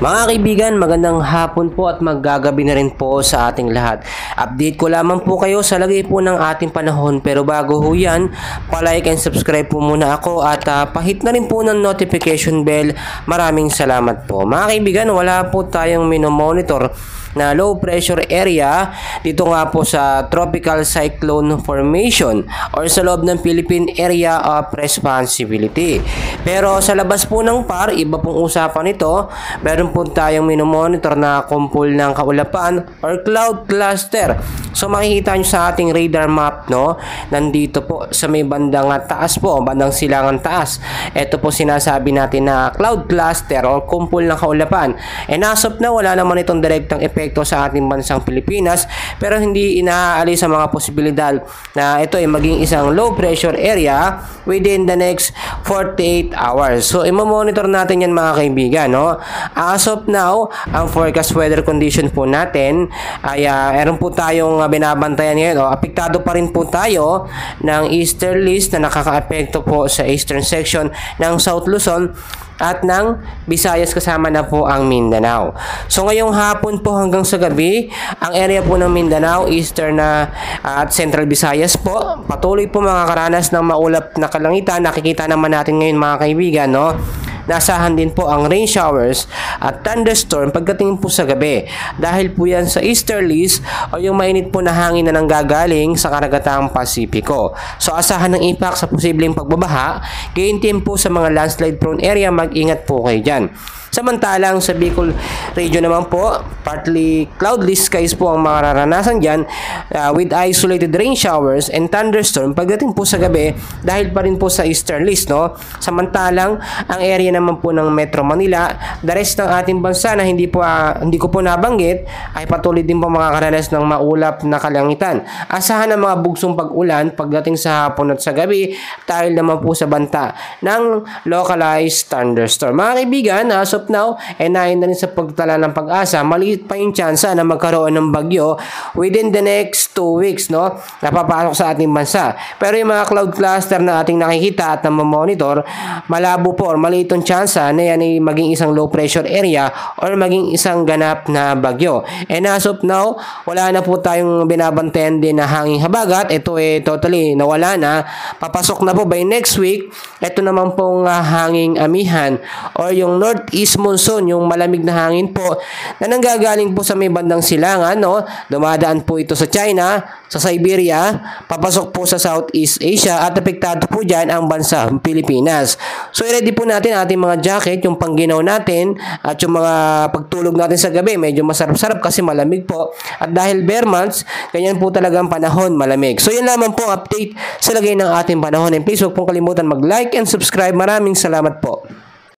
Mga kaibigan, magandang hapon po at maggagabi na rin po sa ating lahat. Update ko lamang po kayo sa lagay po ng ating panahon, pero bago ho yan, palike and subscribe po muna ako at pahit na rin po ng notification bell. Maraming salamat po. Mga kaibigan, wala po tayong minomonitor na low pressure area dito nga po sa tropical cyclone formation or sa loob ng Philippine Area of Responsibility. Pero sa labas po ng PAR, iba pong usapan ito. Meron po tayong minomonitor na kumpul ng kaulapan or cloud cluster. So makikita nyo sa ating radar map, no, nandito po sa may bandang taas po, bandang silangan taas. Ito po sinasabi natin na cloud cluster or kumpul ng kaulapan. And as of now, wala naman itong direktang epekto sa ating bansang Pilipinas, pero hindi inaalis sa mga posibilidad na ito ay maging isang low pressure area within the next 48 hours. So i-monitor natin yan mga kaibigan, no? As of now, ang forecast weather condition po natin ay meron po tayong binabantayan ngayon. Apektado pa rin po tayo ng easterlies na nakakaapekto po sa eastern section ng South Luzon at ng Visayas, kasama na po ang Mindanao. So ngayong hapon po hanggang sa gabi, ang area po ng Mindanao, Eastern at Central Visayas po, patuloy po makakaranas ng maulap na kalangitan. Nakikita naman natin ngayon mga kaibigan, no? Nasahan din po ang rain showers at thunderstorm pagdating po sa gabi. Dahil po yan sa easterlies o yung mainit po na hangin na nanggagaling sa karagatang Pasipiko. So asahan ng impact sa posibleng pagbabaha. Gayon din po sa mga landslide prone area, mag-ingat po kayo dyan. Samantalang sa Bicol region naman po, partly cloudless skies po ang mararanasan dyan with isolated rain showers and thunderstorm pagdating po sa gabi dahil pa rin po sa easterlies, no? Samantalang ang area naman po ng Metro Manila, the rest ng ating bansa na hindi ko po nabanggit ay patuloy din po makakaranas ng maulap na kalangitan. Asahan ng mga bugsong pag-ulan pagdating sa hapon at sa gabi dahil naman po sa banta ng localized thunderstorm. Mga kaibigan, as of now, nahin na rin sa pagtala ng pag-asa, maliit pa yung tsansa na magkaroon ng bagyo within the next 2 weeks, no? Napapasok sa ating bansa. Pero yung mga cloud cluster na ating nakikita at monitor, malabo po or maliit yung tsansa na yan ay maging isang low pressure area or maging isang ganap na bagyo. And as of now, wala na po tayong binabantayan din na hanging habagat. Ito totally nawala na. Papasok na po by next week. Ito naman pong hanging amihan or yung northeast monsoon, yung malamig na hangin po na nanggagaling po sa may bandang silangan, no? Dumadaan po ito sa China, sa Siberia, papasok po sa Southeast Asia at apektado po dyan ang bansa Pilipinas. So i-ready po natin ating mga jacket, yung pangginaw natin at yung mga pagtulog natin sa gabi, medyo masarap-sarap kasi malamig po. At dahil bare months, ganyan po talaga ang panahon, malamig. So yun lamang po update sa lagay ng ating panahon. And please huwag pong kalimutan mag-like and subscribe. Maraming salamat po.